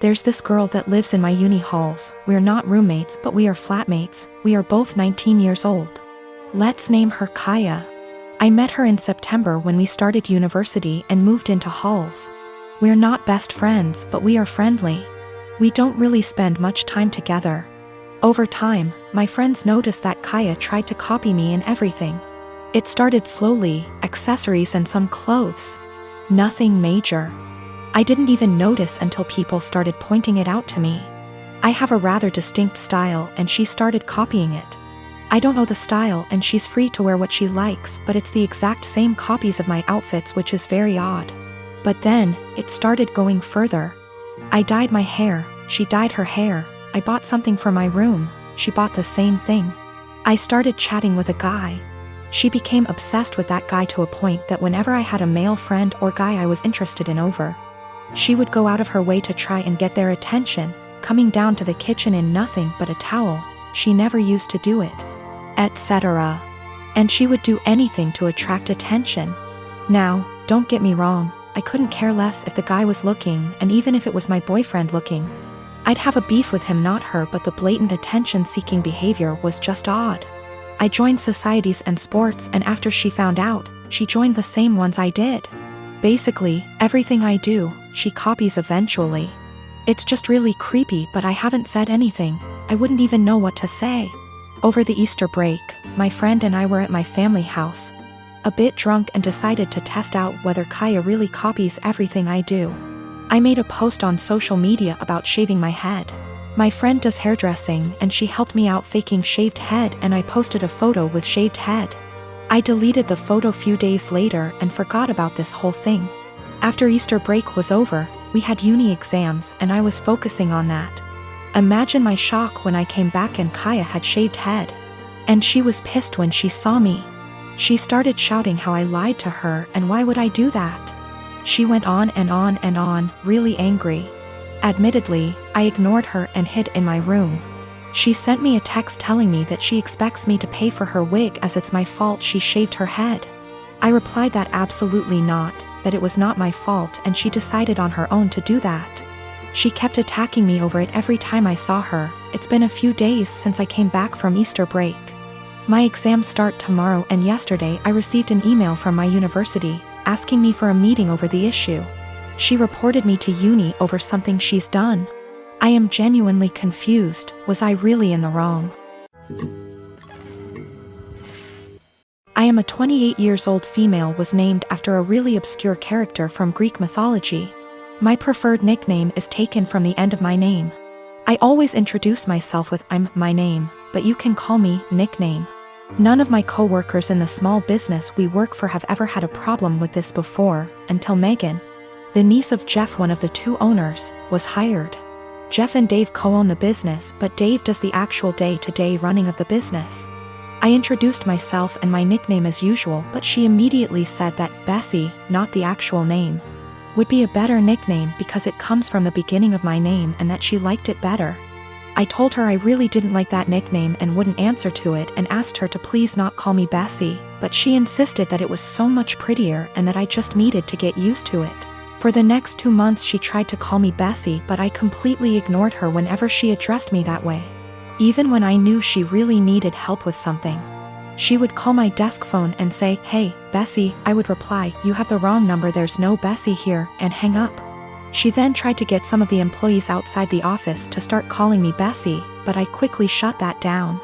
There's this girl that lives in my uni halls. We're not roommates, but we are flatmates. We are both 19 years old. Let's name her Kaya. I met her in September when we started university and moved into halls. We're not best friends, but we are friendly. We don't really spend much time together. Over time, my friends noticed that Kaya tried to copy me in everything. It started slowly, accessories and some clothes. Nothing major. I didn't even notice until people started pointing it out to me. I have a rather distinct style and she started copying it. I don't know the style and she's free to wear what she likes, but it's the exact same copies of my outfits, which is very odd. But then, it started going further. I dyed my hair, she dyed her hair. I bought something for my room, she bought the same thing. I started chatting with a guy. She became obsessed with that guy to a point that whenever I had a male friend or guy I was interested in over, she would go out of her way to try and get their attention, coming down to the kitchen in nothing but a towel. She never used to do it, etc. And she would do anything to attract attention. Now, don't get me wrong, I couldn't care less if the guy was looking, and even if it was my boyfriend looking. I'd have a beef with him, not her, but the blatant attention-seeking behavior was just odd. I joined societies and sports, and after she found out, she joined the same ones I did. Basically, everything I do, she copies eventually. It's just really creepy, but I haven't said anything. I wouldn't even know what to say. Over the Easter break, my friend and I were at my family house, a bit drunk, and decided to test out whether Kaya really copies everything I do. I made a post on social media about shaving my head. My friend does hairdressing and she helped me out faking shaved head, and I posted a photo with shaved head. I deleted the photo few days later and forgot about this whole thing. After Easter break was over, we had uni exams and I was focusing on that. Imagine my shock when I came back and Kaya had shaved head. And she was pissed when she saw me. She started shouting how I lied to her and why would I do that. She went on and on and on, really angry. Admittedly, I ignored her and hid in my room. She sent me a text telling me that she expects me to pay for her wig as it's my fault she shaved her head. I replied that absolutely not, that it was not my fault, and she decided on her own to do that. She kept attacking me over it every time I saw her. It's been a few days since I came back from Easter break. My exams start tomorrow, and yesterday I received an email from my university asking me for a meeting over the issue. She reported me to uni over something she's done. I am genuinely confused. Was I really in the wrong? I am a 28 years old female, was named after a really obscure character from Greek mythology. My preferred nickname is taken from the end of my name. I always introduce myself with my name, but you can call me nickname. None of my co-workers in the small business we work for have ever had a problem with this before, until Megan, the niece of Jeff, one of the two owners, was hired. Jeff and Dave co-own the business, but Dave does the actual day-to-day running of the business. I introduced myself and my nickname as usual, but she immediately said that Bessie, not the actual name, would be a better nickname because it comes from the beginning of my name and that she liked it better. I told her I really didn't like that nickname and wouldn't answer to it, and asked her to please not call me Bessie, but she insisted that it was so much prettier and that I just needed to get used to it. For the next 2 months she tried to call me Bessie, but I completely ignored her whenever she addressed me that way. Even when I knew she really needed help with something. She would call my desk phone and say, "Hey, Bessie," I would reply, "You have the wrong number, there's no Bessie here," and hang up. She then tried to get some of the employees outside the office to start calling me Bessie, but I quickly shut that down.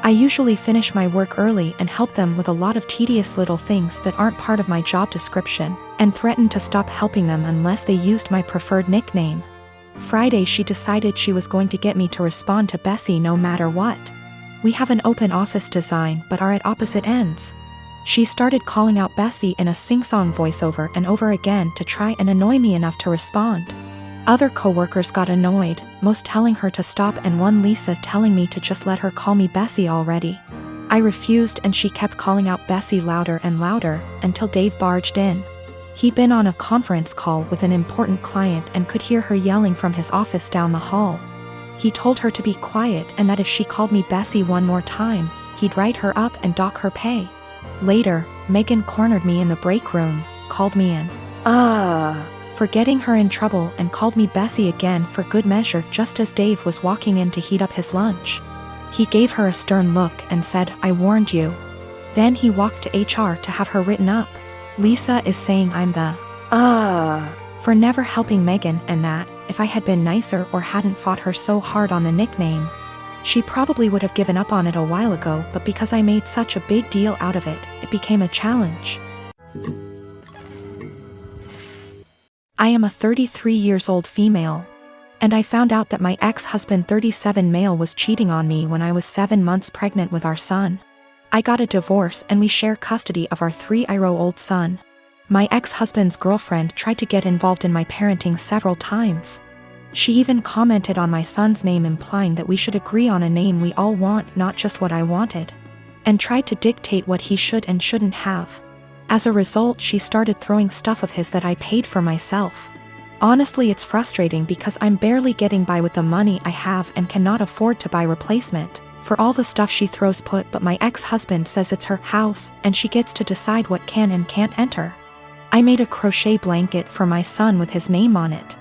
I usually finish my work early and help them with a lot of tedious little things that aren't part of my job description, and threatened to stop helping them unless they used my preferred nickname. Friday she decided she was going to get me to respond to Bessie no matter what. We have an open office design but are at opposite ends. She started calling out Bessie in a sing-song voiceover and over again to try and annoy me enough to respond. Other coworkers got annoyed, most telling her to stop and one Lisa telling me to just let her call me Bessie already. I refused and she kept calling out Bessie louder and louder, until Dave barged in. He'd been on a conference call with an important client and could hear her yelling from his office down the hall. He told her to be quiet and that if she called me Bessie one more time, he'd write her up and dock her pay. Later, Megan cornered me in the break room, called me an for getting her in trouble and called me Bessie again for good measure just as Dave was walking in to heat up his lunch. He gave her a stern look and said, "I warned you." Then he walked to HR to have her written up. Lisa is saying I'm the for never helping Megan, and that, if I had been nicer or hadn't fought her so hard on the nickname, she probably would have given up on it a while ago, but because I made such a big deal out of it, it became a challenge. I am a 33 years old female, and I found out that my ex-husband 37 male was cheating on me when I was 7 months pregnant with our son. I got a divorce and we share custody of our 3-year-old son. My ex-husband's girlfriend tried to get involved in my parenting several times. She even commented on my son's name, implying that we should agree on a name we all want, not just what I wanted, and tried to dictate what he should and shouldn't have. As a result, she started throwing stuff of his that I paid for myself. Honestly, it's frustrating because I'm barely getting by with the money I have and cannot afford to buy replacement for all the stuff she throws put, but my ex-husband says it's her house and she gets to decide what can and can't enter. I made a crochet blanket for my son with his name on it.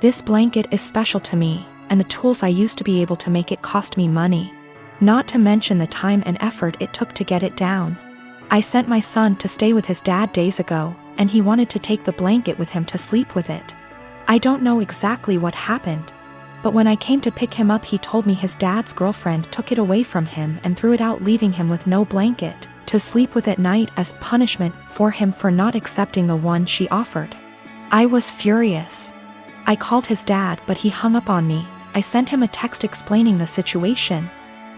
This blanket is special to me, and the tools I used to be able to make it cost me money, not to mention the time and effort it took to get it down. I sent my son to stay with his dad days ago, and he wanted to take the blanket with him to sleep with it. I don't know exactly what happened, but when I came to pick him up, he told me his dad's girlfriend took it away from him and threw it out, leaving him with no blanket to sleep with at night as punishment for him for not accepting the one she offered. I was furious. I called his dad, but he hung up on me. I sent him a text explaining the situation,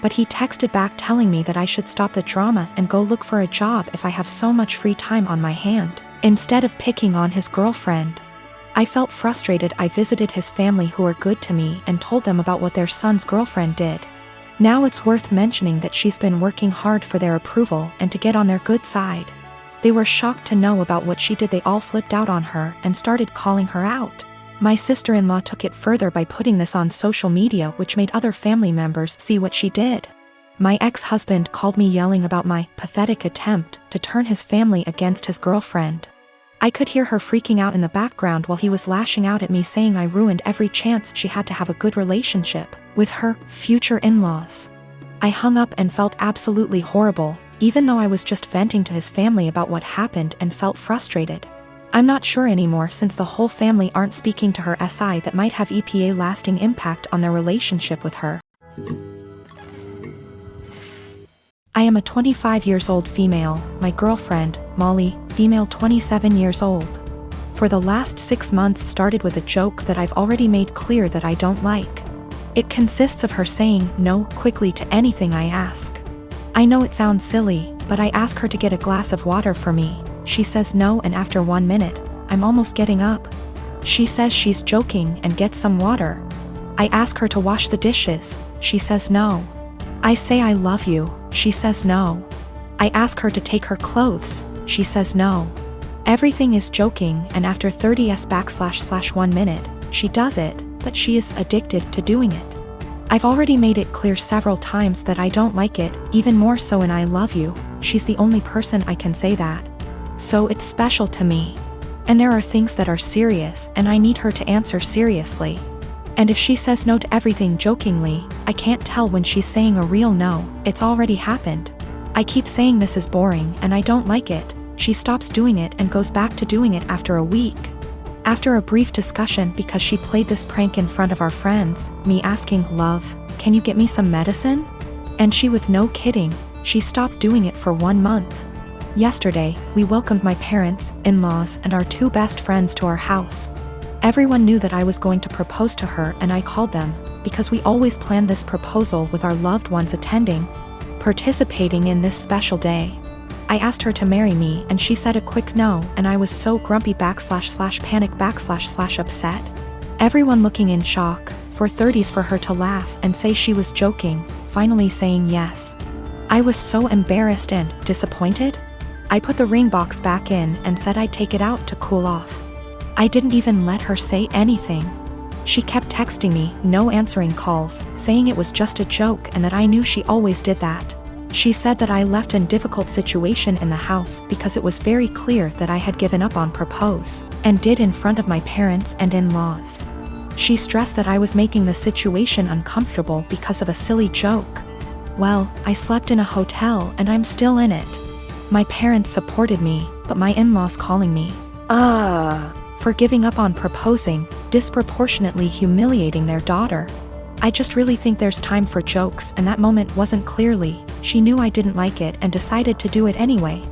but he texted back telling me that I should stop the drama and go look for a job if I have so much free time on my hand, instead of picking on his girlfriend. I felt frustrated. I visited his family, who are good to me, and told them about what their son's girlfriend did. Now it's worth mentioning that she's been working hard for their approval and to get on their good side. They were shocked to know about what she did. They all flipped out on her and started calling her out. My sister-in-law took it further by putting this on social media, which made other family members see what she did. My ex-husband called me yelling about my pathetic attempt to turn his family against his girlfriend. I could hear her freaking out in the background while he was lashing out at me, saying I ruined every chance she had to have a good relationship with her future in-laws. I hung up and felt absolutely horrible, even though I was just venting to his family about what happened and felt frustrated. I'm not sure anymore, since the whole family aren't speaking to her, that might have a lasting impact on their relationship with her. I am a 25 years old female. My girlfriend, Molly, female 27 years old. For the last 6 months started with a joke that I've already made clear that I don't like. It consists of her saying no quickly to anything I ask. I know it sounds silly, but I ask her to get a glass of water for me. She says no, and after 1 minute, I'm almost getting up. She says she's joking and gets some water. I ask her to wash the dishes. She says no. I say I love you. She says no. I ask her to take her clothes. She says no. Everything is joking, and after 30s/1 minute, she does it, but she is addicted to doing it. I've already made it clear several times that I don't like it, even more so in I love you. She's the only person I can say that. So it's special to me. And there are things that are serious, and I need her to answer seriously. And if she says no to everything jokingly, I can't tell when she's saying a real no. It's already happened. I keep saying this is boring and I don't like it. She stops doing it and goes back to doing it after a week. After a brief discussion, because she played this prank in front of our friends, me asking, "Love, can you get me some medicine?" And she, with no kidding, she stopped doing it for 1 month. Yesterday, we welcomed my parents, in-laws, and our 2 best friends to our house. Everyone knew that I was going to propose to her, and I called them, because we always planned this proposal with our loved ones attending, participating in this special day. I asked her to marry me, and she said a quick no, and I was so grumpy //panic //upset. Everyone looking in shock, for 30s for her to laugh and say she was joking, finally saying yes. I was so embarrassed and disappointed. I put the ring box back in and said I'd take it out to cool off. I didn't even let her say anything. She kept texting me, no answering calls, saying it was just a joke and that I knew she always did that. She said that I left in difficult situation in the house because it was very clear that I had given up on propose, and did in front of my parents and in-laws. She stressed that I was making the situation uncomfortable because of a silly joke. Well, I slept in a hotel and I'm still in it. My parents supported me, but my in-laws calling me for giving up on proposing, disproportionately humiliating their daughter. I just really think there's time for jokes, and that moment wasn't clearly. She knew I didn't like it and decided to do it anyway.